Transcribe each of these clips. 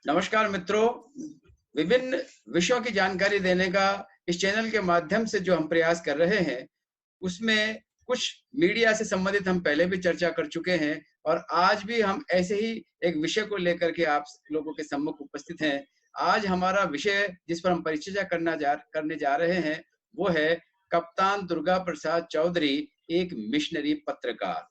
नमस्कार मित्रों, विभिन्न विषयों की जानकारी देने का इस चैनल के माध्यम से जो हम प्रयास कर रहे हैं, उसमें कुछ मीडिया से संबंधित हम पहले भी चर्चा कर चुके हैं और आज भी हम ऐसे ही एक विषय को लेकर के आप लोगों के सम्मुख उपस्थित हैं। आज हमारा विषय जिस पर हम परिचर्चा करने जा रहे हैं, वो है कप्तान दुर्गा प्रसाद चौधरी, एक मिशनरी पत्रकार।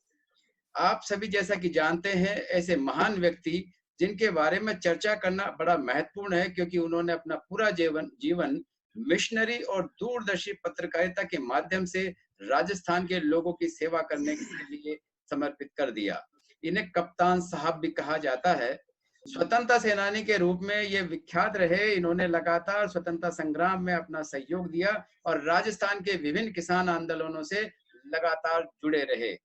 आप सभी जैसा कि जानते हैं, ऐसे महान व्यक्ति जिनके बारे में चर्चा करना बड़ा महत्वपूर्ण है, क्योंकि उन्होंने अपना पूरा जीवन मिशनरी और दूरदर्शी पत्रकारिता के माध्यम से राजस्थान के लोगों की सेवा करने के लिए समर्पित कर दिया। इन्हें कप्तान साहब भी कहा जाता है। स्वतंत्रता सेनानी के रूप में ये विख्यात रहे। इन्होंने लगातार स्वतंत्रता संग्राम में अपना सहयोग दिया और राजस्थान के विभिन्न किसान आंदोलनों से लगातार जुड़े रहे।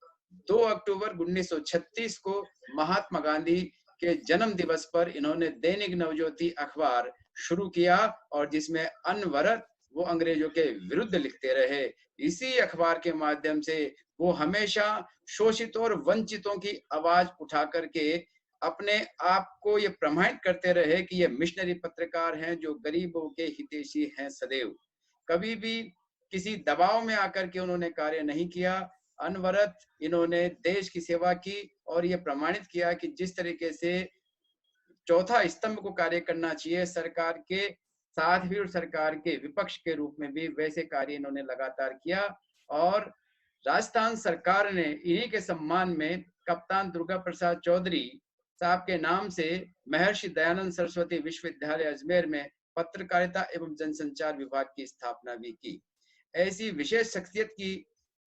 2 अक्टूबर 1936 को महात्मा गांधी के जन्म दिवस पर इन्होंने दैनिक नवज्योति अखबार शुरू किया और जिसमें अनवरत वो अंग्रेजों के विरुद्ध लिखते रहे। इसी अखबार के माध्यम से वो हमेशा शोषितों और वंचितों की आवाज उठा करके अपने आप को ये प्रमाणित करते रहे कि ये मिशनरी पत्रकार हैं जो गरीबों के हितैषी हैं सदैव। कभी भी किसी दबाव में आकर के उन्होंने कार्य नहीं किया। अनवरत इन्होंने देश की सेवा की और ये प्रमाणित किया कि जिस तरीके से चौथा स्तंभ को कार्य करना चाहिए सरकार के साथ भी और सरकार के विपक्ष के रूप में भी, वैसे कार्य इन्होंने लगातार किया। और राजस्थान सरकार ने इन्हीं के सम्मान में कप्तान दुर्गा प्रसाद चौधरी साहब के नाम से महर्षि दयानंद सरस्वती विश्वविद्यालय अजमेर में पत्रकारिता एवं जनसंचार विभाग की स्थापना भी की। ऐसी विशेष शख्सियत की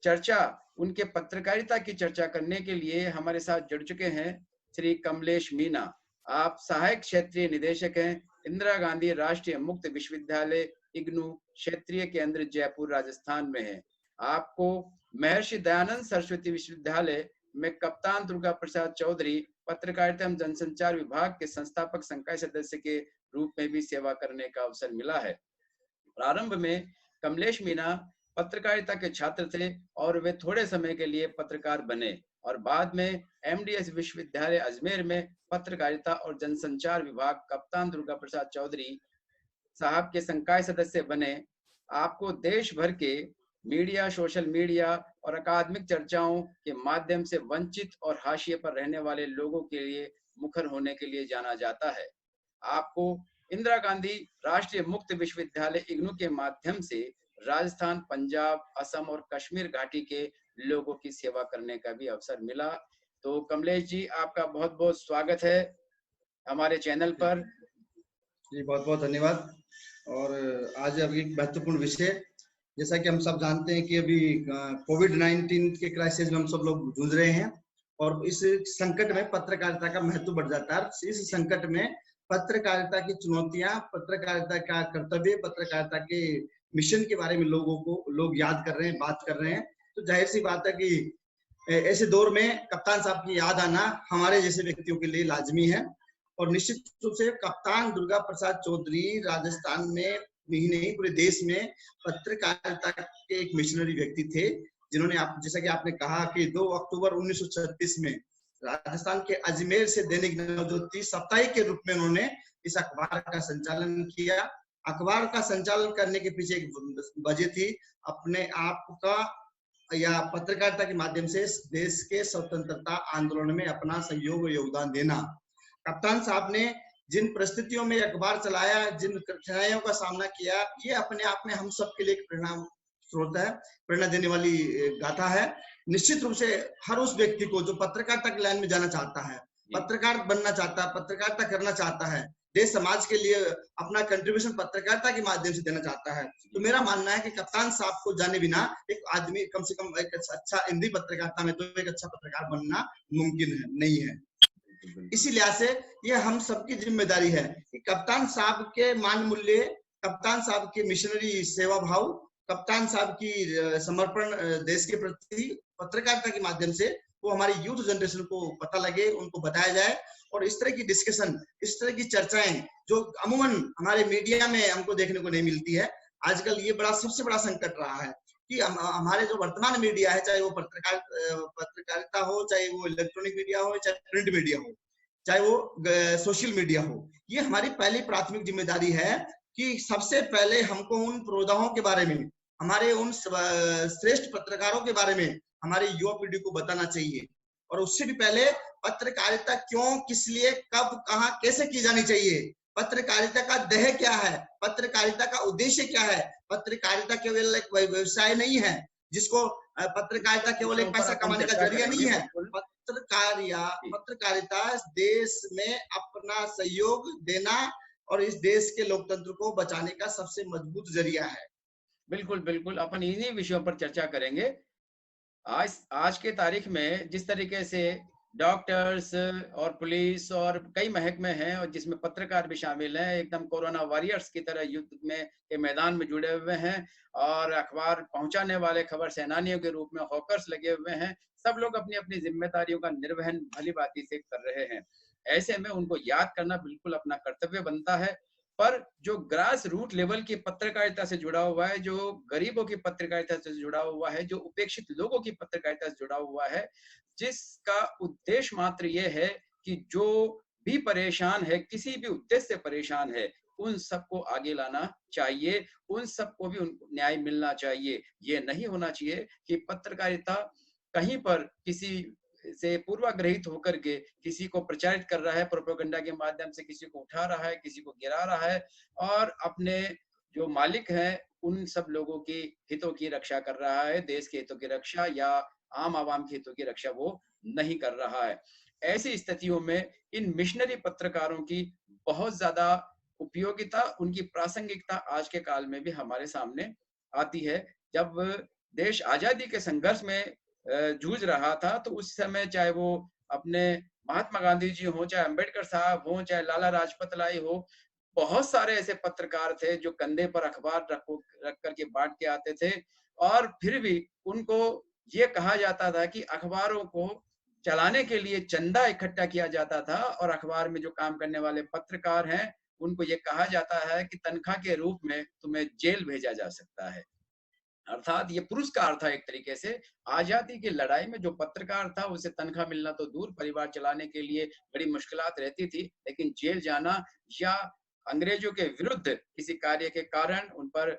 चर्चा, उनके पत्रकारिता की चर्चा करने के लिए हमारे साथ जुड़ चुके हैं श्री कमलेश मीना। आप सहायक क्षेत्रीय निदेशक हैं, इंदिरा गांधी राष्ट्रीय मुक्त विश्वविद्यालय इग्नू क्षेत्रीय केंद्र जयपुर राजस्थान में है। आपको महर्षि दयानंद सरस्वती विश्वविद्यालय में कप्तान दुर्गा प्रसाद चौधरी पत्रकारिता एवं जनसंचार विभाग के संस्थापक संकाय सदस्य के रूप में भी सेवा करने का अवसर मिला है। प्रारंभ में कमलेश मीना पत्रकारिता के छात्र थे और वे थोड़े समय के लिए पत्रकार बने और बाद में एमडीएस विश्वविद्यालय अजमेर में पत्रकारिता और जनसंचार विभाग कप्तान दुर्गा प्रसाद चौधरी साहब के संकाय सदस्य बने। आपको देश भर के मीडिया, सोशल मीडिया और अकादमिक चर्चाओं के माध्यम से वंचित और हाशिए पर रहने वाले लोगों के लिए मुखर होने के लिए जाना जाता है। आपको इंदिरा गांधी राष्ट्रीय मुक्त विश्वविद्यालय इग्नू के माध्यम से राजस्थान, पंजाब, असम और कश्मीर घाटी के लोगों की सेवा करने का भी अवसर मिला। तो कमलेश जी, आपका बहुत बहुत स्वागत है हमारे चैनल पर। जी बहुत बहुत धन्यवाद। और आज अभी महत्वपूर्ण विषय, जैसा कि हम सब जानते हैं कि अभी कोविड-19 के क्राइसिस में हम सब लोग जूझ रहे हैं और इस संकट में पत्रकारिता का महत्व बढ़ जाता है। इस संकट में पत्रकारिता की चुनौतियां, पत्रकारिता का कर्तव्य, पत्रकारिता के मिशन के बारे में लोग याद कर रहे हैं, बात कर रहे हैं। तो जाहिर सी बात है कि ऐसे दौर में कप्तान साहब की याद आना हमारे जैसे व्यक्तियों के लिए लाजमी है। और निश्चित रूप से कप्तान दुर्गा प्रसाद चौधरी राजस्थान में ही नहीं पूरे देश में पत्रकारिता के एक मिशनरी व्यक्ति थे, जिन्होंने जैसा कि आपने कहा कि 2 अक्टूबर 1936 में राजस्थान के अजमेर से दैनिक नवज्योति साप्ताहिक के रूप में उन्होंने इस अखबार का संचालन किया। अखबार का संचालन करने के पीछे एक वजह थी, अपने आप का या पत्रकारिता के माध्यम से देश के स्वतंत्रता आंदोलन में अपना सहयोग और योगदान देना। कप्तान साहब ने जिन परिस्थितियों में अखबार चलाया, जिन कठिनाइयों का सामना किया, ये अपने आप में हम सबके लिए प्रेरणा स्रोत है, प्रेरणा देने वाली गाथा है। निश्चित रूप से हर उस व्यक्ति को जो पत्रकारिता की लाइन में जाना चाहता है, पत्रकार बनना चाहता है, पत्रकारिता करना चाहता है, देश समाज के लिए अपना कंट्रीब्यूशन पत्रकारिता के माध्यम से देना चाहता है, तो मेरा मानना है कि कप्तान साहब को जाने बिना एक आदमी कम से कम एक अच्छा हिंदी पत्रकारिता में तो एक अच्छा पत्रकार बनना मुमकिन नहीं है। इसी लिहाज से ये हम सबकी जिम्मेदारी है कि कप्तान साहब के मान मूल्य, कप्तान साहब के मिशनरी सेवा भाव, कप्तान साहब की समर्पण देश के प्रति पत्रकारिता के माध्यम से वो हमारी यूथ जनरेशन को पता लगे, उनको बताया जाए। और इस तरह की डिस्कशन, इस तरह की चर्चाएं जो अमूमन हमारे मीडिया में हमको देखने को नहीं मिलती है, आजकल ये सबसे बड़ा संकट रहा है कि हमारे जो वर्तमान मीडिया है, चाहे वो पत्रकारिता हो, चाहे वो इलेक्ट्रॉनिक मीडिया हो, चाहे प्रिंट मीडिया हो, चाहे वो सोशल मीडिया हो, ये हमारी पहली प्राथमिक जिम्मेदारी है कि सबसे पहले हमको उन प्रोदाहों के बारे में, हमारे उन श्रेष्ठ पत्रकारों के बारे में हमारी युवा पीढ़ी को बताना चाहिए। और उससे भी पहले पत्रकारिता क्यों, किस लिए, कब, कहां, कैसे की जानी चाहिए, पत्रकारिता का ध्येय क्या है, पत्रकारिता का उद्देश्य क्या है। पत्रकारिता केवल एक व्यवसाय नहीं है, जिसको पत्रकारिता केवल एक पैसा कमाने का जरिया नहीं है। पत्रकारिता देश में अपना सहयोग देना और इस देश के लोकतंत्र को बचाने का सबसे मजबूत जरिया है। बिल्कुल बिल्कुल, अपन इन्हीं विषयों पर चर्चा करेंगे। आज के तारीख में जिस तरीके से डॉक्टर्स और पुलिस और कई महकमे हैं, और जिसमें पत्रकार भी शामिल हैं, एकदम कोरोना वॉरियर्स की तरह युद्ध में के मैदान में जुड़े हुए हैं, और अखबार पहुंचाने वाले खबर सेनानियों के रूप में हॉकर्स लगे हुए हैं। सब लोग अपनी अपनी जिम्मेदारियों का निर्वहन भलीभांति से कर रहे हैं। ऐसे में उनको याद करना बिल्कुल अपना कर्तव्य बनता है। पर जो ग्रास रूट लेवल की पत्रकारिता से जुड़ा हुआ है, जो गरीबों की पत्रकारिता से जुड़ा हुआ है, जो उपेक्षित लोगों की पत्रकारिता से जुड़ा हुआ है, जिसका उद्देश्य मात्र ये है कि जो भी परेशान है, किसी भी उद्देश्य से परेशान है, उन सबको आगे लाना चाहिए, उन सबको भी उनको न्याय मिलना चाहिए। ये नहीं होना चाहिए कि पत्रकारिता कहीं पर किसी से पूर्वाग्रहित होकर के किसी को प्रचारित कर रहा है, प्रोपेगेंडा के माध्यम से किसी को उठा रहा है, किसी को गिरा रहा है, और अपने जो मालिक हैं उन सब लोगों की हितों की रक्षा कर रहा है। देश के हितों की रक्षा या आम आवाम के हितों की रक्षा वो नहीं कर रहा है। ऐसी स्थितियों में इन मिशनरी पत्रकारों की बहुत ज्यादा उपयोगिता, उनकी प्रासंगिकता आज के काल में भी हमारे सामने आती है। जब देश आजादी के संघर्ष में जूझ रहा था, तो उस समय चाहे वो अपने महात्मा गांधी जी हो, चाहे अंबेडकर साहब हो, चाहे लाला लाजपत राय हो, बहुत सारे ऐसे पत्रकार थे जो कंधे पर अखबार रख करके बांट के आते थे, और फिर भी उनको ये कहा जाता था कि अखबारों को चलाने के लिए चंदा इकट्ठा किया जाता था, और अखबार में जो काम करने वाले पत्रकार हैं उनको ये कहा जाता है कि तनख्वाह के रूप में तुम्हें जेल भेजा जा सकता है। अर्थात ये पुरस्कार था एक तरीके से। आजादी की लड़ाई में जो पत्रकार था उसे तनख्वाह मिलना तो दूर, परिवार चलाने के लिए बड़ी मुश्किलात रहती थी, लेकिन जेल जाना या अंग्रेजों के विरुद्ध किसी कार्य के कारण उन पर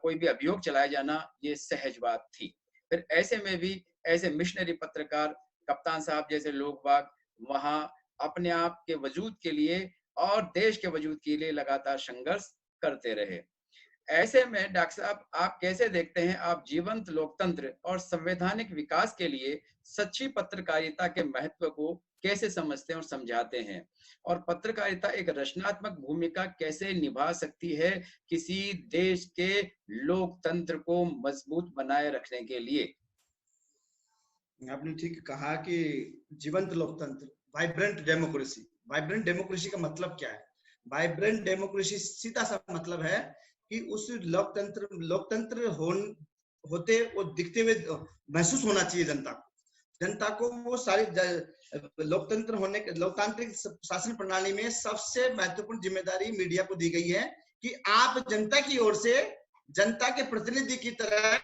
कोई भी अभियोग चलाया जाना, ये सहज बात थी। फिर ऐसे में भी ऐसे मिशनरी पत्रकार, कप्तान साहब जैसे लोग बाग वहां अपने आप के वजूद के लिए और देश के वजूद के लिए लगातार संघर्ष करते रहे। ऐसे में डॉक्टर साहब, आप कैसे देखते हैं, आप जीवंत लोकतंत्र और संवैधानिक विकास के लिए सच्ची पत्रकारिता के महत्व को कैसे समझते हैं और समझाते हैं, और पत्रकारिता एक रचनात्मक भूमिका कैसे निभा सकती है किसी देश के लोकतंत्र को मजबूत बनाए रखने के लिए? आपने ठीक कहा कि जीवंत लोकतंत्र, वाइब्रेंट डेमोक्रेसी। वाइब्रेंट डेमोक्रेसी का मतलब क्या है? वाइब्रेंट डेमोक्रेसी सीधा सा मतलब है कि उस लोकतंत्र होते वो दिखते हुए महसूस होना चाहिए जनता को वो सारी लोकतांत्रिक शासन प्रणाली में सबसे महत्वपूर्ण जिम्मेदारी मीडिया को दी गई है कि आप जनता की ओर से, जनता के प्रतिनिधि की तरह,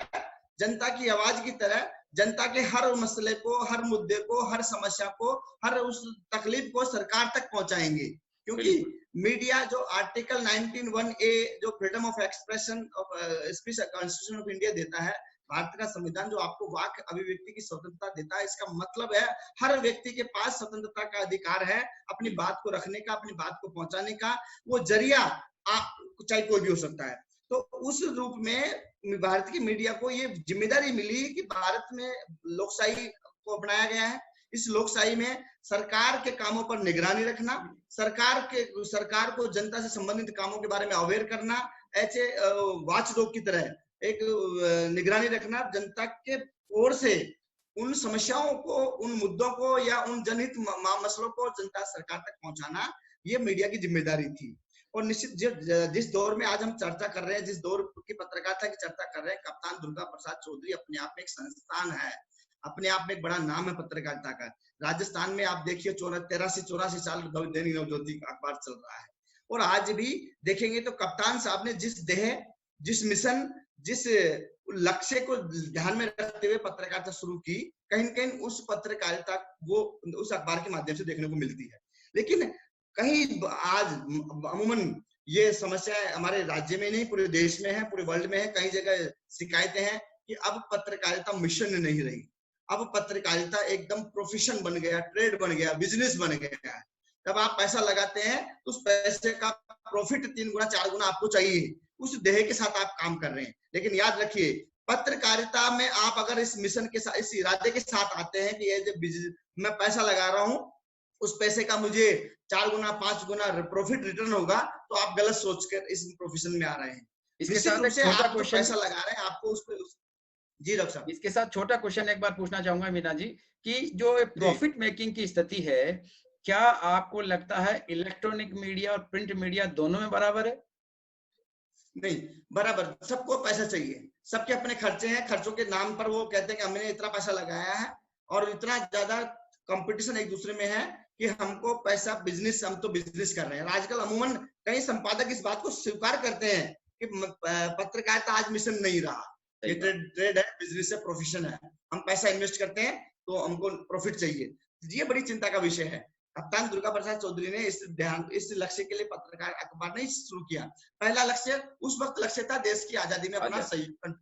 जनता की आवाज की तरह, जनता के हर मसले को, हर मुद्दे को, हर समस्या को, हर उस तकलीफ को सरकार तक पहुंचाएंगे। क्योंकि मीडिया जो आर्टिकल 19(1)A जो freedom of expression of speech constitution of India देता है, भारत का संविधान जो आपको वाक अभिव्यक्ति की स्वतंत्रता देता है, इसका मतलब है हर व्यक्ति के पास स्वतंत्रता का अधिकार है अपनी बात को रखने का, अपनी बात को पहुंचाने का। वो जरिया चाहे कोई भी हो सकता है। तो उस रूप में भारत की मीडिया को ये जिम्मेदारी मिली कि भारत में लोकशाही को अपनाया गया है। इस लोकशाही में सरकार के कामों पर निगरानी रखना, सरकार को जनता से संबंधित कामों के बारे में अवेयर करना, ऐसे वॉचडॉग की तरह एक निगरानी रखना, जनता के ओर से उन समस्याओं को, उन मुद्दों को या उन जनहित मसलों को जनता सरकार तक पहुंचाना, ये मीडिया की जिम्मेदारी थी। और निश्चित जिस दौर में आज हम चर्चा कर रहे हैं, जिस दौर की पत्रकारिता की चर्चा कर रहे हैं, कप्तान दुर्गा प्रसाद चौधरी अपने आप में एक संस्थान है, अपने आप में एक बड़ा नाम है पत्रकारिता का। राजस्थान में आप देखिए 83-84 साल दैनिक नवज्योति अखबार चल रहा है, और आज भी देखेंगे तो कप्तान साहब ने जिस देह, जिस मिशन, जिस लक्ष्य को ध्यान में रखते हुए पत्रकारिता शुरू की, कहीं न कहीं उस पत्रकारिता वो उस अखबार के माध्यम से देखने को मिलती है। लेकिन कहीं आज अमूमन ये समस्या हमारे राज्य में नहीं, पूरे देश में है, पूरे वर्ल्ड में है। कई जगह शिकायतें हैं कि अब पत्रकारिता मिशन नहीं रही, अब पत्रकारिता एकदम प्रोफेशन बन गया, ट्रेड बन गया, बिजनेस बन गया है। जब आप पैसा लगाते हैं तो उस पैसे का प्रॉफिट 3 गुना 4 गुना आपको चाहिए, उस देह के साथ आप काम कर रहे हैं। लेकिन याद रखिए, पत्रकारिता में आप अगर इस मिशन के साथ, इस इरादे के साथ आते हैं कि ये जो मैं पैसा लगा रहा हूँ, उस पैसे का मुझे 4 गुना 5 गुना प्रॉफिट रिटर्न होगा, तो आप गलत सोचकर इस प्रोफेशन में आ रहे हैं। इसके निश्चित साथ रूप एक से छोटा आप जो क्वेश्चन, पैसा लगा रहे हैं आपको उस पे जी डॉक्टर साहब। इसके साथ छोटा क्वेश्चन एक बार पूछना चाहूंगा मीना जी, कि जो जी प्रॉफिट मेकिंग की स्थिति है, क्या आपको लगता है इलेक्ट्रॉनिक मीडिया और प्रिंट मीडिया दोनों में बराबर है? नहीं, बराबर सबको पैसा चाहिए, सबके अपने खर्चे हैं, खर्चों के नाम पर वो कहते हैं कि हमने इतना पैसा लगाया है, और इतना ज्यादा कंपटीशन एक दूसरे में है कि हमको पैसा, बिजनेस, हम तो बिजनेस कर रहे हैं। आजकल अमूमन कई संपादक इस बात को स्वीकार करते हैं कि पत्रकारिता आज मिशन नहीं रहा, ये ट्रेड है, बिजनेस है, प्रोफेशन है, हम पैसा इन्वेस्ट करते हैं तो हमको प्रॉफिट चाहिए। ये बड़ी चिंता का विषय है। कप्तान दुर्गा प्रसाद चौधरी ने इस लक्ष्य के लिए पत्रकार अखबार नहीं शुरू किया। पहला लक्ष्य उस वक्त लक्ष्य था देश की आजादी में अपना सहयोग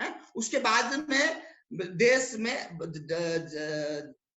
है। उसके बाद में देश में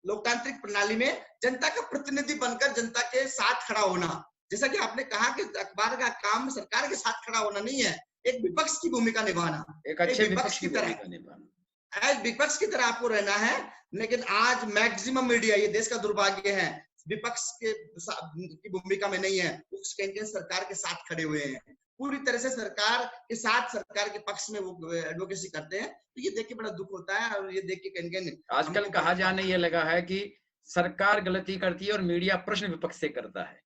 लोकतांत्रिक प्रणाली में जनता का प्रतिनिधि बनकर जनता के साथ खड़ा होना। जैसा कि आपने कहा कि अखबार का काम सरकार के साथ खड़ा होना नहीं है, एक विपक्ष की भूमिका निभाना, एक अच्छे विपक्ष की भूमिका निभाना, एज विपक्ष की तरह आपको रहना है। लेकिन आज मैक्सिमम मीडिया, ये देश का दुर्भाग्य है, विपक्ष के की भूमिका में नहीं है, उसके सरकार के साथ खड़े हुए हैं, पूरी तरह से सरकार के साथ, सरकार के पक्ष में वो एडवोकेसी करते हैं। तो ये देख के बड़ा दुख होता है, और ये देख के कहीं आजकल कहा जाने ये लगा है कि सरकार गलती करती है और मीडिया प्रश्न विपक्ष से करता है,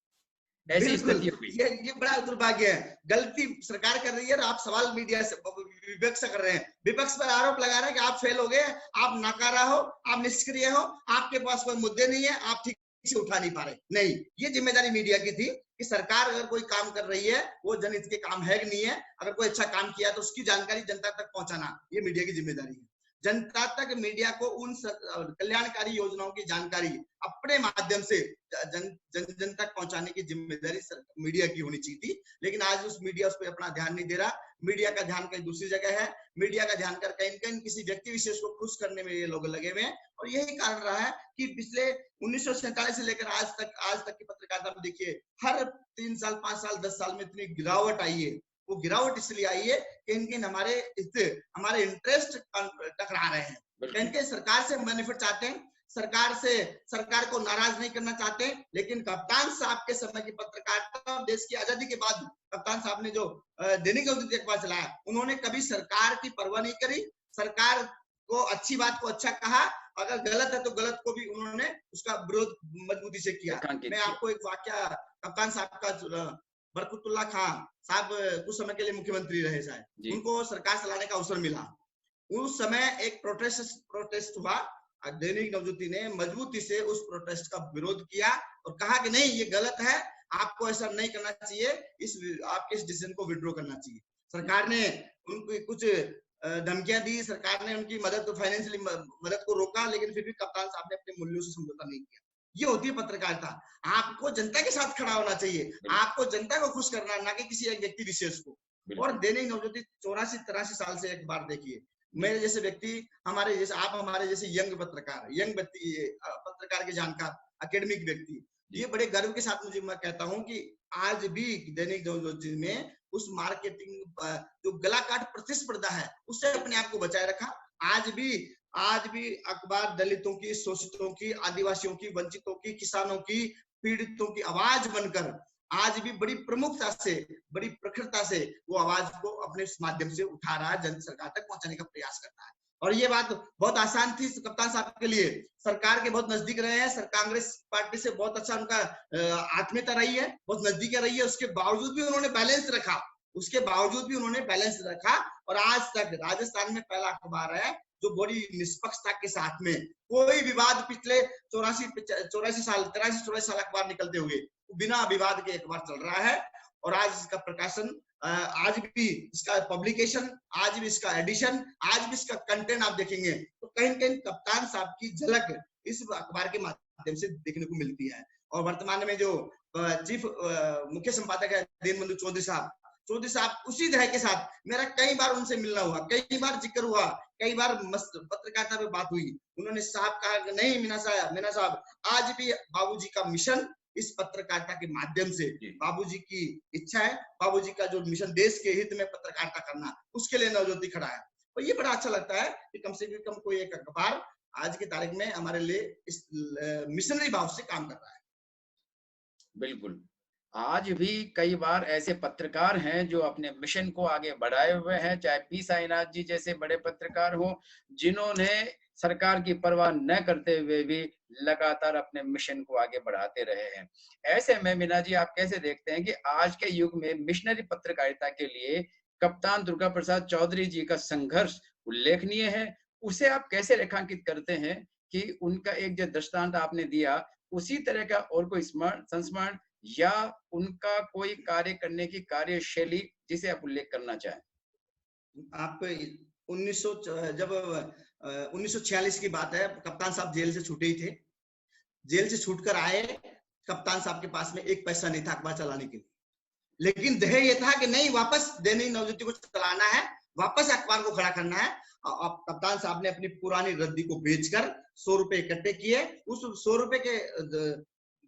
ऐसी स्थिति हुई। ये बड़ा दुर्भाग्य है। गलती सरकार कर रही है और आप सवाल मीडिया से, विपक्ष से कर रहे हैं, विपक्ष पर आरोप लगा रहे हैं कि आप फेल हो गए, आप नाकारा हो, आप निष्क्रिय हो, आपके पास कोई मुद्दे नहीं है, आप ठीक से उठा नहीं पा रहे। नहीं, ये जिम्मेदारी मीडिया की थी कि सरकार अगर कोई काम कर रही है वो जनहित के काम है कि नहीं है, अगर कोई अच्छा काम किया तो उसकी जानकारी जनता तक पहुंचाना, ये मीडिया की जिम्मेदारी है। जनता तक मीडिया को उन कल्याणकारी योजनाओं की जानकारी अपने माध्यम से जन तक पहुंचाने की जिम्मेदारी मीडिया की होनी चाहिए थी। लेकिन आज उस मीडिया उस पर अपना ध्यान नहीं दे रहा। मीडिया का ध्यान कहीं दूसरी जगह है। मीडिया का ध्यान कर कहीं किसी व्यक्ति विशेष को खुश करने में ये लोग लगे हुए हैं। और यही कारण रहा है कि पिछले 1947 से लेकर आज तक की पत्रकारिता में देखिए, हर 3 साल 5 साल 10 साल में इतनी गिरावट आई है। वो गिरावट इसलिए आई है कि इनके हमारे इंटरेस्ट टकरा रहे हैं। इनके सरकार से बेनिफिट चाहते हैं, सरकार को नाराज नहीं करना चाहते। लेकिन कप्तान साहब के समय की पत्रकारिता, देश की आजादी के बाद कप्तान साहब ने जो दैनिक नवज्योति अखबार चलाया, उन्होंने कभी सरकार की परवाह नहीं करी। सरकार को अच्छी बात को अच्छा कहा, अगर गलत है तो गलत को भी उन्होंने उसका विरोध मजबूती से किया। मैं आपको एक वाक्य, कप्तान साहब का, बरकतुल्लाह खान साहब कुछ समय के लिए मुख्यमंत्री रहे शायद, उनको सरकार चलाने का अवसर मिला। उस समय एक प्रोटेस्ट हुआ, दैनिक नवज्योति ने मजबूती से उस प्रोटेस्ट का विरोध किया और कहा कि नहीं, ये गलत है, आपको ऐसा नहीं करना चाहिए, आपके इस डिसीजन को विड्रॉ करना चाहिए। सरकार ने उनको कुछ धमकियां दी, सरकार ने उनकी फाइनेंशियली मदद को रोका, लेकिन फिर भी कप्तान साहब ने अपने मूल्यों से समझौता नहीं किया। ये होती है पत्रकारिता। आपको जनता के साथ खड़ा होना चाहिए, आपको जनता को खुश करना, ना कि किसी एक व्यक्ति विशेष को। और दैनिक नवज्योति 84-83 साल से एक बार देखिए, मेरे जैसे व्यक्ति, हमारे जैसे आप, हमारे जैसे यंग पत्रकार के जानकार, एकेडमिक व्यक्ति, ये बड़े गर्व के साथ मुझे, मैं कहता हूं कि आज भी दैनिक नवज्योति में उस मार्केटिंग जो गलाकाट प्रतिस्पर्धा है, उससे अपने आप को बचाए रखा। आज भी अखबार दलितों की, शोषितों की, आदिवासियों की, वंचितों की, किसानों की, पीड़ितों की आवाज बनकर आज भी बड़ी प्रमुखता से, बड़ी प्रखरता से वो आवाज को अपने माध्यम से उठा रहा है, जन सरकार तक पहुंचाने का प्रयास करता है। और ये बात बहुत आसान थी कप्तान साहब के लिए, सरकार के बहुत नजदीक रहे हैं, कांग्रेस पार्टी से बहुत अच्छा उनका आत्मीयता रही है, बहुत नजदीक रही है। उसके बावजूद भी उन्होंने बैलेंस रखा, और आज तक राजस्थान में पहला अखबार है जो बड़ी निष्पक्षता के साथ में, कोई विवाद पिछले 83 साल अखबार निकलते हुए बिना विवाद के अखबार चल रहा है। और आज इसका प्रकाशन, आज भी इसका पब्लिकेशन, आज भी इसका एडिशन, आज भी इसका कंटेंट आप देखेंगे तो कहीं न कहीं कप्तान साहब की झलक इस अखबार के माध्यम से देखने को मिलती है। और वर्तमान में जो चीफ मुख्य संपादक है दीनबंधु चौधरी साहब उसी तरह के साथ मेरा कई बार उनसे मिलना हुआ, कई बार जिक्र हुआ, कई बार पत्रकारिता पे बात हुई। उन्होंने साहब कहा नहीं मीना साहब आज भी बाबूजी का मिशन इस पत्रकारिता के माध्यम से, बाबूजी की इच्छा है, बाबूजी का जो मिशन देश के हित में पत्रकारिता करना, उसके लिए नवज्योति खड़ा है। तो ये बड़ा अच्छा लगता है कि कम से कम कोई एक अखबार आज की तारीख में हमारे लिए इस मिशनरी भाव से काम कर रहा है। बिल्कुल, आज भी कई बार ऐसे पत्रकार हैं जो अपने मिशन को आगे बढ़ाए हुए हैं, चाहे पी साईनाथ जी जैसे बड़े पत्रकार हो, जिन्होंने सरकार की परवाह न करते हुए भी लगातार अपने मिशन को आगे बढ़ाते रहे हैं। ऐसे में मीना जी आप कैसे देखते हैं कि आज के युग में मिशनरी पत्रकारिता के लिए कप्तान दुर्गा प्रसाद चौधरी जी का संघर्ष उल्लेखनीय है? उसे आप कैसे रेखांकित करते हैं कि उनका एक जो दृष्टांत आपने दिया, उसी तरह का और कोई संस्मरण या उनका कोई कार्य करने की कार्यशैली जिसे आप उल्लेख करना चाहें? आप 1900 जब 1946 की बात है, कप्तान साहब जेल से छूटे ही थे। जेल से छूटकर आए, कप्तान साहब के पास में एक पैसा नहीं था अखबार चलाने के लिए, लेकिन ध्येय ये था कि नहीं, वापस दैनिक नवज्योति को चलाना है, वापस अखबार को खड़ा करना है। अब कप्तान साहब ने अपनी पुरानी रद्दी को बेचकर 100 रुपए इकट्ठे किए। उस 100 रुपए के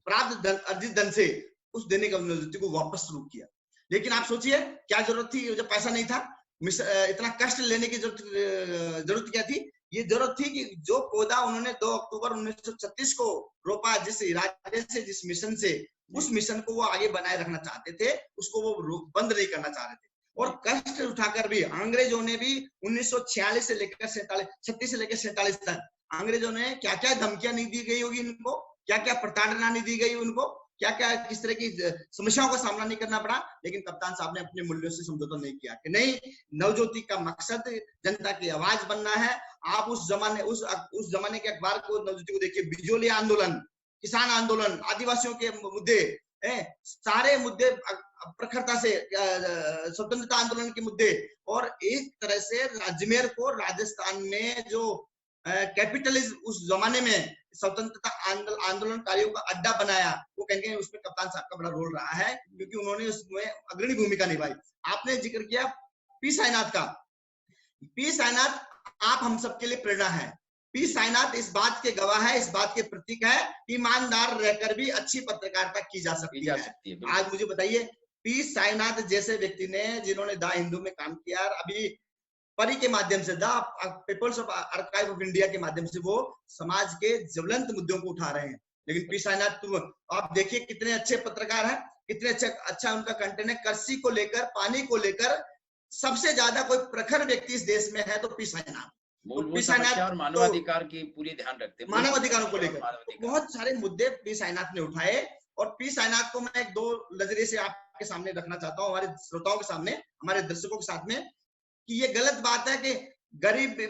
प्राप्त अर्जित धन से उस दैनिक नवज्योति को वापस शुरू किया। लेकिन आप सोचिए क्या जरूरत थी जब पैसा नहीं था, इतना कष्ट लेने की जरूरत क्या थी? ये जरूरत थी कि जो पौधा उन्होंने 2 अक्टूबर 1936 को रोपा, जिस इरादे से, जिस मिशन से, उस मिशन को वो आगे बनाए रखना चाहते थे, उसको वो बंद नहीं करना चाह रहे थे। और कष्ट उठाकर भी अंग्रेजों ने भी 1946 से लेकर 36 से लेकर 47 तक अंग्रेजों ने क्या क्या धमकियां नहीं दी गई होगी इनको, क्या क्या प्रताड़ना नहीं दी गई उनको, क्या क्या किस तरह की समस्याओं का सामना नहीं करना पड़ा। लेकिन कप्तान साहब ने अपने मूल्यों से समझौता नहीं किया कि नहीं, नवज्योति का मकसद जनता की आवाज बनना है। आप उस जमाने के अखबार को, नवज्योति को देखिए, बिजोली आंदोलन, किसान आंदोलन, आदिवासियों के मुद्दे, सारे मुद्दे प्रखरता से, स्वतंत्रता आंदोलन के मुद्दे, और एक तरह से अजमेर को राजस्थान में जो कैपिटलिज्म उस जमाने में स्वतंत्रता आंदोलनकारियों का अड्डा बनाया, वो कहीं उसमें कप्तान साहब का बड़ा रोल रहा है, क्योंकि उन्होंने उसमें अग्रणी भूमिका निभाई। आपने जिक्र किया पी साईनाथ का। पी साईनाथ आप हम सबके लिए प्रेरणा है। पी साईनाथ इस बात के गवाह है, इस बात के प्रतीक है, ईमानदार रहकर भी अच्छी पत्रकारिता की जा सकती है। आज मुझे बताइए, पी साईनाथ जैसे व्यक्ति ने, जिन्होंने द हिंदू में काम किया, अभी परी के माध्यम से, the people's of archive of India के माध्यम से वो समाज के ज्वलंत मुद्दों को उठा रहे हैं। लेकिन पी साईनाथ, आप देखिए कितने अच्छे पत्रकार हैं, कितने अच्छा उनका कंटेंट है। कृषि को लेकर, पानी को लेकर सबसे ज्यादा कोई प्रखर व्यक्ति इस देश में है तो पी साईनाथ। और मानवाधिकार की पूरी ध्यान रखते हैं, मानवाधिकारों को लेकर बहुत सारे मुद्दे पी साईनाथ ने उठाए। और पी साईनाथ को मैं 2 नजरिए से आपके सामने रखना चाहता हूँ, हमारे श्रोताओं के सामने, हमारे दर्शकों के साथ में, कि ये गलत बात है कि गरीब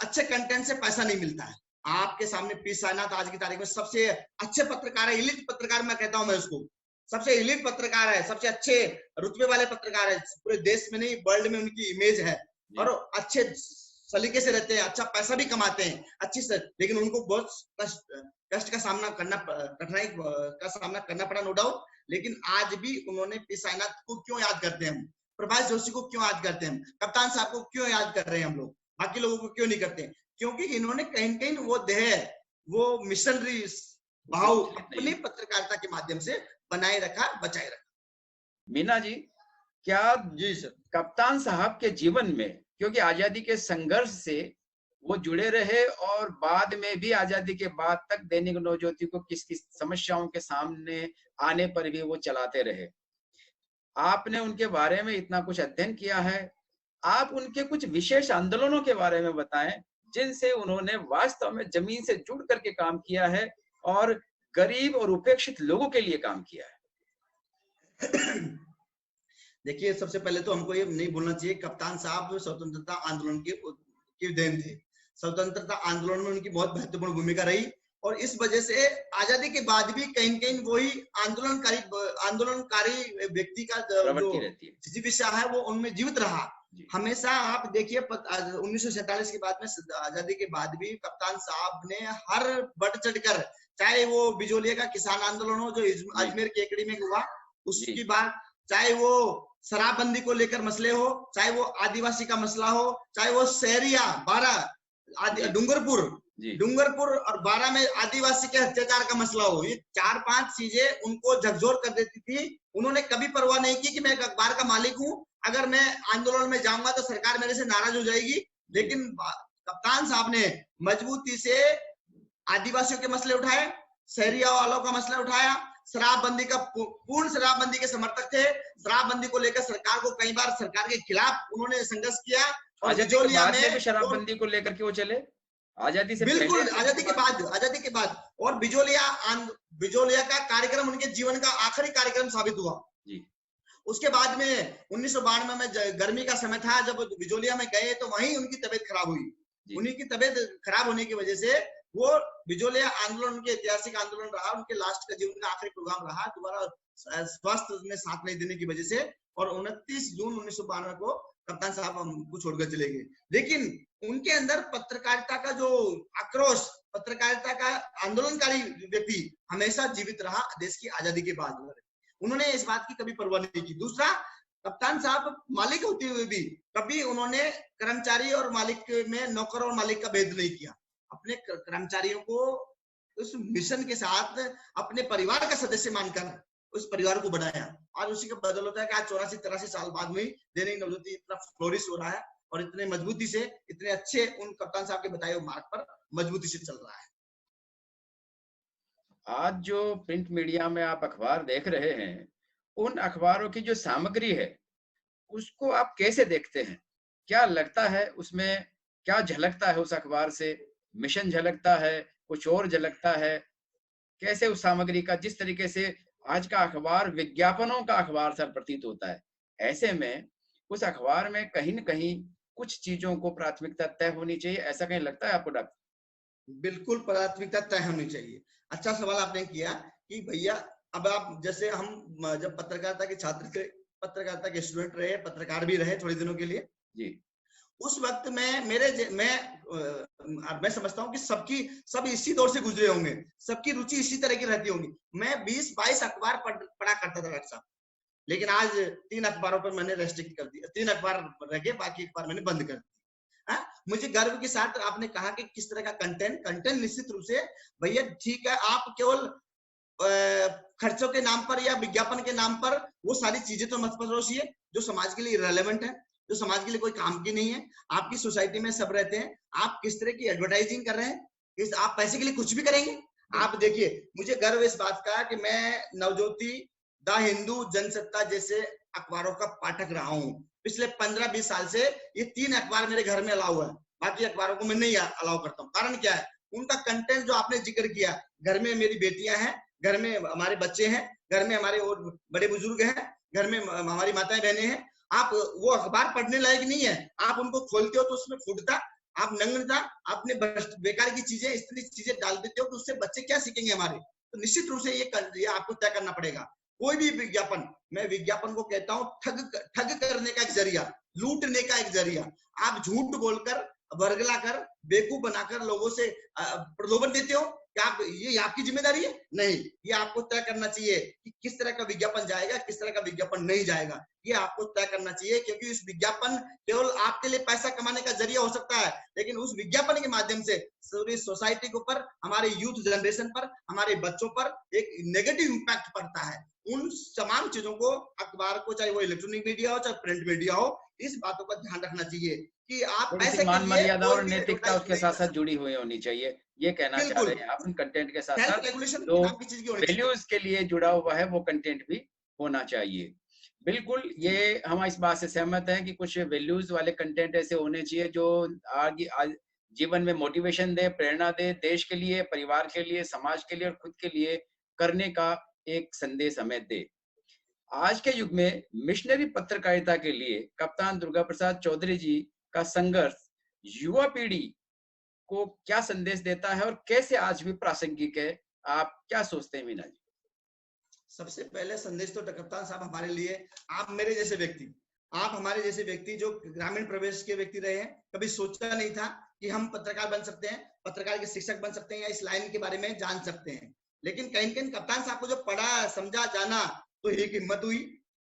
अच्छे कंटेंट से पैसा नहीं मिलता है। आपके सामने पी साईनाथ आज की तारीख में सबसे अच्छे पत्रकार है, इलीट पत्रकार मैं कहता हूं, मैं उसको सबसे इलीट पत्रकार है, सबसे अच्छे रुतबे वाले पत्रकार है। पूरे देश में नहीं, वर्ल्ड में उनकी इमेज है, और अच्छे सलीके से रहते हैं, अच्छा पैसा भी कमाते हैं अच्छी से। लेकिन उनको बहुत कष्ट का सामना करना, कठिनाई का सामना करना पड़ा, नो डाउट। लेकिन आज भी उन्होंने पी साईनाथ को क्यों याद करते हैं हम, प्रभाष जोशी को क्यों याद करते हैं हम, कप्तान साहब को क्यों याद कर रहे हैं हम लोग, बाकी लोगों को क्यों नहीं करते? क्योंकि इन्होंने कहीं न कहीं वो ध्येय, वो मिशनरी भाव अपनी पत्रकारिता के माध्यम से बनाए रखा, बचाए रखा। मीना जी, क्या जी सर, कप्तान साहब के जीवन में, क्योंकि आजादी के संघर्ष से वो जुड़े रहे और बाद में भी आजादी के बाद तक दैनिक नवज्योति को किस किस समस्याओं के सामने आने पर भी वो चलाते रहे, आपने उनके बारे में इतना कुछ अध्ययन किया है, आप उनके कुछ विशेष आंदोलनों के बारे में बताएं जिनसे उन्होंने वास्तव में जमीन से जुड़ करके काम किया है और गरीब और उपेक्षित लोगों के लिए काम किया है। देखिए, सबसे पहले तो हमको ये नहीं भूलना चाहिए, कप्तान साहब स्वतंत्रता आंदोलन के देन थे। स्वतंत्रता आंदोलन में उनकी बहुत महत्वपूर्ण भूमिका रही। और इस वजह से आजादी के बाद भी कहीं कहीं वही आंदोलनकारी व्यक्ति का जो प्रवृत्ति रहती है, जिज्ञासा है वो उनमें जीवित रहा। जी। हमेशा आप देखिए 1947 के बाद में, आजादी के बाद भी कप्तान साहब ने हर बढ़ चढ़कर, चाहे वो बिजोलिया का किसान आंदोलन हो जो अजमेर केकड़ी में हुआ, उसकी बात, चाहे वो शराबबंदी को लेकर मसले हो, चाहे वो आदिवासी का मसला हो, चाहे वो शहरिया 12 डूंगरपुर और 12 में आदिवासी के अत्याचार का मसला हो, ये 4-5 चीजें उनको झकझोर कर देती थी। उन्होंने कभी परवाह नहीं की कि मैं एक अखबार का मालिक हूं, अगर मैं आंदोलन में जाऊंगा तो सरकार मेरे से नाराज हो जाएगी। लेकिन कप्तान साहब ने मजबूती से आदिवासियों के मसले उठाए, शहरिया वालों का मसला उठाया, शराबबंदी का पूर्ण शराबबंदी के समर्थक थे। शराबबंदी को लेकर सरकार को कई बार सरकार के खिलाफ उन्होंने संघर्ष किया। और बिजोलिया में शराबबंदी को लेकर के वो चले, आजादी से बिल्कुल आजादी के बाद और बिजोलिया का कार्यक्रम उनके जीवन का आखिरी कार्यक्रम साबित हुआ जी। उसके बाद में 1992 में गर्मी का समय था, जब बिजोलिया में गए तो वहीं उनकी तबीयत खराब हुई। उन्हीं की तबीयत खराब होने की वजह से वो बिजोलिया आंदोलन उनके ऐतिहासिक आंदोलन रहा, उनके लास्ट का जीवन का आखिरी प्रोग्राम रहा। दोबारा स्वास्थ्य में साथ नहीं देने की वजह से और 29 जून 1992 को कप्तान साहब हमको छोड़कर चले गए। लेकिन उनके अंदर पत्रकारिता का जो आक्रोश, पत्रकारिता का आंदोलनकारी व्यक्ति हमेशा जीवित रहा देश की आजादी के बाद। उन्होंने इस बात की कभी परवाह नहीं की। दूसरा, कप्तान साहब मालिक होते हुए भी कभी उन्होंने कर्मचारी और मालिक में, नौकर और मालिक का भेद नहीं किया। अपने कर्मचारियों को उस मिशन के साथ अपने परिवार का सदस्य मानकर उस परिवार को बढ़ाया, और उसी का बदल होता है कि आज 84-83 साल बाद में दैनिक नवज्योति इतना फ्लोरिश हो रहा है और इतने मजबूती से, इतने अच्छे उन कप्तान साहब के बताए हुए मार्ग पर मजबूती से चल रहा है। आज जो प्रिंट मीडिया में आप अखबार देख रहे हैं, उन अखबारों की जो सामग्री है उसको आप कैसे देखते हैं? क्या लगता है उसमें, क्या झलकता है उस अखबार से? मिशन झलकता है, कुछ और झलकता है? कैसे उस सामग्री का, जिस तरीके से आज का अखबार विज्ञापनों का अखबार सा प्रतीत होता है, ऐसे में उस अखबार में कहीं न कहीं कुछ चीजों को प्राथमिकता तय होनी चाहिए, ऐसा कहीं लगता है आपको डॉक्टर? बिल्कुल प्राथमिकता तय होनी चाहिए। अच्छा सवाल आपने किया कि भैया अब आप, जैसे हम जब पत्रकारिता के छात्र थे, पत्रकारिता के स्टूडेंट रहे, पत्रकार भी रहे थोड़े दिनों के लिए जी, उस वक्त में मैं समझता हूँ कि सब इसी दौर से गुजरे होंगे, सबकी रुचि इसी तरह की रहती होंगी। मैं 20-22 अखबार पढ़ा करता था डॉक्टर साहब, लेकिन आज 3 अखबारों पर मैंने रेस्ट्रिक्ट कर दिया। 3 अखबार रह गए, बाकी अखबार मैंने बंद कर दिया। मुझे गर्व के साथ आपने कहा कि किस तरह का कंटेंट निश्चित रूप से भैया ठीक है, आप केवल खर्चों के नाम पर या विज्ञापन के नाम पर वो सारी चीजें तो मत परोसिए जो समाज के लिए रेलेवेंट है, जो समाज के लिए कोई काम की नहीं है। आपकी सोसाइटी में सब रहते हैं, आप किस तरह की एडवर्टाइजिंग कर रहे हैं, आप पैसे के लिए कुछ भी करेंगे। आप देखिए, मुझे गर्व इस बात का कि मैं नवज्योति, द हिंदू, जनसत्ता जैसे अखबारों का पाठक रहा हूँ। पिछले 15-20 साल से ये 3 अखबार मेरे घर में अलाउ है, बाकी अखबारों को मैं नहीं अलाउ करता हूँ। कारण क्या है? उनका कंटेंट जो आपने जिक्र किया, घर में मेरी बेटियां हैं, घर में हमारे बच्चे हैं, घर में हमारे और बड़े बुजुर्ग हैं, घर में हमारी माताएं बहनें हैं। आप वो अखबार पढ़ने लायक नहीं है, आप उनको खोलते हो तो उसमें फुटता, आप नग्नता, आपने बेकार की चीजें, इस तरह चीजें डाल देते हो, तो उससे बच्चे क्या सीखेंगे हमारे? तो निश्चित रूप से ये आपको तय करना पड़ेगा। कोई भी विज्ञापन, मैं विज्ञापन को कहता हूँ ठग करने का एक जरिया, लूटने का एक जरिया। आप झूठ बोलकर, वर्गला कर, बेवकूफ बनाकर लोगों से प्रलोभन देते हो। क्या आप, ये आपकी जिम्मेदारी है? नहीं, ये आपको तय करना चाहिए कि किस तरह का विज्ञापन जाएगा, किस तरह का विज्ञापन नहीं जाएगा। ये आपको तय करना चाहिए, क्योंकि उस विज्ञापन केवल आपके लिए पैसा कमाने का जरिया हो सकता है, लेकिन उस विज्ञापन के माध्यम से पूरी सोसाइटी के ऊपर, हमारे यूथ जनरेशन पर, हमारे बच्चों पर एक नेगेटिव इम्पैक्ट पड़ता है। उन तमाम चीजों को, अखबार को, चाहे वो इलेक्ट्रॉनिक मीडिया हो चाहे प्रिंट मीडिया हो, इस बातों का ध्यान रखना चाहिए कि आप पैसे मान मर्यादा और नैतिकता उसके साथ साथ जुड़ी हुई होनी चाहिए, ये कहना चाह रहे हैं आप। कंटेंट के साथ साथ जो वैल्यूज के लिए जुड़ा हुआ है वो कंटेंट भी होना चाहिए। बिल्कुल, ये हम इस बात से सहमत हैं कि कुछ वैल्यूज वाले कंटेंट ऐसे होने चाहिए जो आगे जीवन में मोटिवेशन दे, प्रेरणा दे, देश के लिए, परिवार के लिए, समाज के लिए और खुद के लिए करने का एक संदेश हमें दे। आज के युग में मिशनरी पत्रकारिता के लिए कप्तान दुर्गा प्रसाद चौधरी जी का संघर्ष युवा पीढ़ी को क्या संदेश देता है और कैसे आज भी प्रासंगिक है? आप क्या सोचते हैं मीना जी? सबसे पहले संदेश तो कप्तान साहब हमारे लिए, आप मेरे जैसे व्यक्ति, आप हमारे जैसे व्यक्ति जो ग्रामीण प्रवेश के व्यक्ति रहे हैं, कभी सोचा नहीं था कि हम पत्रकार बन सकते हैं, पत्रकार के शिक्षक बन सकते हैं या इस लाइन के बारे में जान सकते हैं। लेकिन कहीं कहीं कप्तान साहब को जो पढ़ा समझा जाना, तो एक हिम्मत हुई,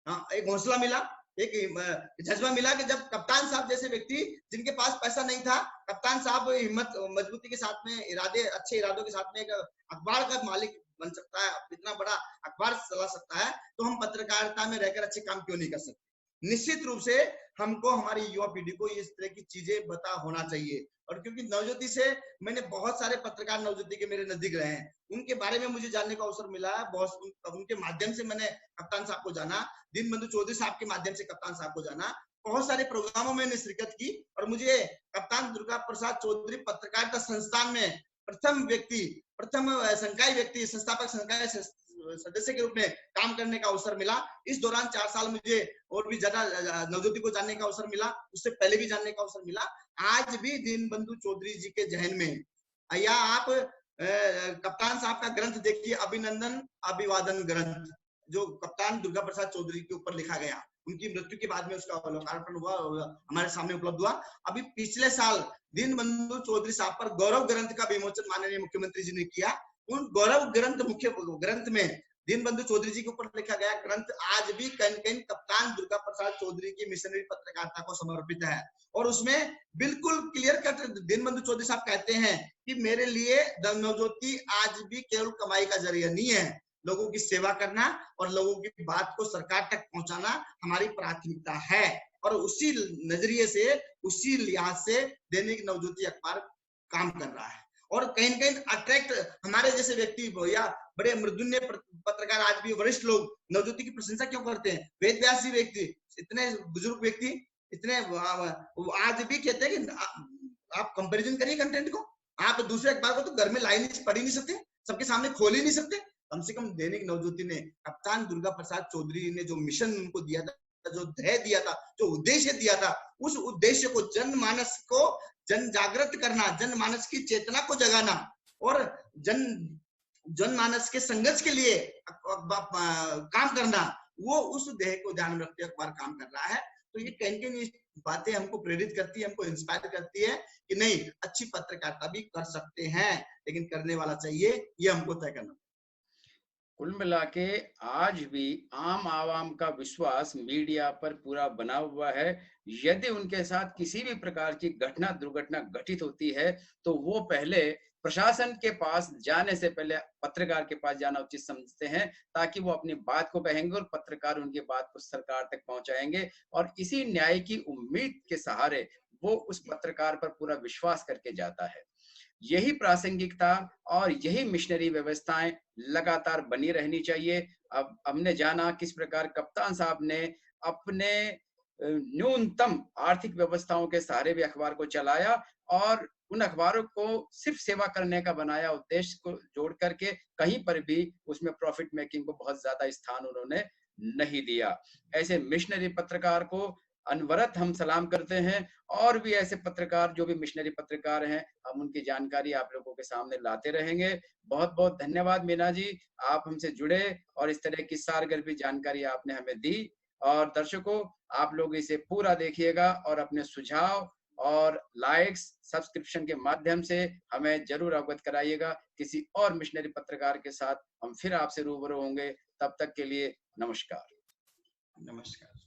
हाँ, एक हौसला मिला, एक जज्बा मिला कि जब कप्तान साहब जैसे व्यक्ति जिनके पास पैसा नहीं था, कप्तान साहब हिम्मत मजबूती के साथ में, इरादे अच्छे इरादों के साथ में एक अखबार का मालिक बन सकता है, इतना बड़ा अखबार चला सकता है, तो हम पत्रकारिता में रहकर अच्छे काम क्यों नहीं कर सकते? निश्चित रूप से हमको हमारी युवा पीढ़ी को इस तरह की चीजें पता होना चाहिए। और क्योंकि नवज्योति से मैंने बहुत सारे पत्रकार नवज्योति के मेरे नजदीक रहे हैं, उनके बारे में मुझे जानने का अवसर मिला है, बहुत उनके माध्यम से मैंने कप्तान साहब को जाना, दीनबंधु चौधरी साहब के माध्यम से कप्तान साहब को जाना, बहुत सारे प्रोग्रामों में शिरकत की, और मुझे कप्तान दुर्गा प्रसाद चौधरी पत्रकारिता संस्थान में प्रथम संकाय व्यक्ति, संस्थापक संकाय सदस्य के रूप में काम करने का अवसर मिला। इस दौरान 4 साल मुझे और भी ज्यादा नवज्योति को जानने का अवसर मिला, उससे पहले भी जानने का अवसर मिला। आज भी दीनबंधु चौधरी जी के जहन में, या आप कप्तान साहब का ग्रंथ देखिए, अभिनंदन अभिवादन ग्रंथ, जो कप्तान दुर्गा प्रसाद चौधरी के ऊपर लिखा गया, उनकी मृत्यु के बाद में उसका लोकार्पण हुआ, हमारे सामने उपलब्ध हुआ। अभी पिछले साल दीनबंधु चौधरी साहब पर गौरव ग्रंथ का विमोचन माननीय मुख्यमंत्री जी ने किया। उन गौरव ग्रंथ, मुख्य ग्रंथ में दीनबंधु चौधरी जी के ऊपर लिखा गया ग्रंथ आज भी कहीं कहीं कप्तान दुर्गा प्रसाद चौधरी की मिशनरी पत्रकारिता को समर्पित है। और उसमें बिल्कुल क्लियर कट दीनबंधु चौधरी साहब कहते हैं कि मेरे लिए नवज्योति आज भी केवल कमाई का जरिया नहीं है, लोगों की सेवा करना और लोगों की बात को सरकार तक पहुंचाना हमारी प्राथमिकता है। और उसी नजरिए से, उसी लिहाज से दैनिक नवज्योति अखबार काम कर रहा है। और कहीं न कहीं अट्रैक्ट हमारे जैसे व्यक्ति या बड़े मृदुन्य पत्रकार, आज भी वरिष्ठ लोग नवज्योति की प्रशंसा क्यों करते हैं? वेद व्यास जी व्यक्ति, इतने बुजुर्ग व्यक्ति, इतने आज भी कहते हैं कि आप कंपैरिजन करिए कंटेंट को, आप दूसरे अखबार को तो घर में ला नहीं, पढ़ ही नहीं सकते, सबके सामने खोल ही नहीं सकते। कम से कम दैनिक नवज्योति ने, कप्तान दुर्गा प्रसाद चौधरी ने जो मिशन उनको दिया था, जो ध्येय दिया था, जो उद्देश्य दिया था, उस उद्देश्य को जनमानस को जन जागृत करना, जनमानस की चेतना को जगाना और जनमानस के संघर्ष के लिए काम करना, वो उस ध्येय को ध्यान में रखते अखबार काम कर रहा है। तो ये कहीं बातें हमको प्रेरित करती है, हमको इंस्पायर करती है कि नहीं, अच्छी पत्रकारिता भी कर सकते हैं, लेकिन करने वाला चाहिए, ये हमको तय करना। कुल मिला के आज भी आम आवाम का विश्वास मीडिया पर पूरा बना हुआ है। यदि उनके साथ किसी भी प्रकार की घटना दुर्घटना घटित होती है, तो वो पहले प्रशासन के पास जाने से पहले पत्रकार के पास जाना उचित समझते हैं, ताकि वो अपनी बात को कहेंगे और पत्रकार उनकी बात को सरकार तक पहुंचाएंगे। और इसी न्याय की उम्मीद के सहारे वो उस पत्रकार पर पूरा विश्वास करके जाता है। यही प्रासंगिकता और यही मिशनरी व्यवस्थाएं लगातार बनी रहनी चाहिए। अब हमने जाना किस प्रकार कप्तान साहब ने अपने न्यूनतम आर्थिक व्यवस्थाओं के सहारे भी अखबार को चलाया और उन अखबारों को सिर्फ सेवा करने का बनाया, उद्देश्य को जोड़ करके कहीं पर भी उसमें प्रॉफिट मेकिंग को बहुत ज्यादा स्थान उन्होंने नहीं दिया। ऐसे मिशनरी पत्रकार को अनवरत हम सलाम करते हैं। और भी ऐसे पत्रकार जो भी मिशनरी पत्रकार हैं, हम उनकी जानकारी आप लोगों के सामने लाते रहेंगे। बहुत बहुत धन्यवाद मीना जी, आप हमसे जुड़े और इस तरह की सारगर्भी जानकारी आपने हमें दी। और दर्शकों, आप लोग इसे पूरा देखिएगा और अपने सुझाव और लाइक्स सब्सक्रिप्शन के माध्यम से हमें जरूर अवगत कराइएगा। किसी और मिशनरी पत्रकार के साथ हम फिर आपसे रूबरू होंगे। तब तक के लिए नमस्कार। नमस्कार।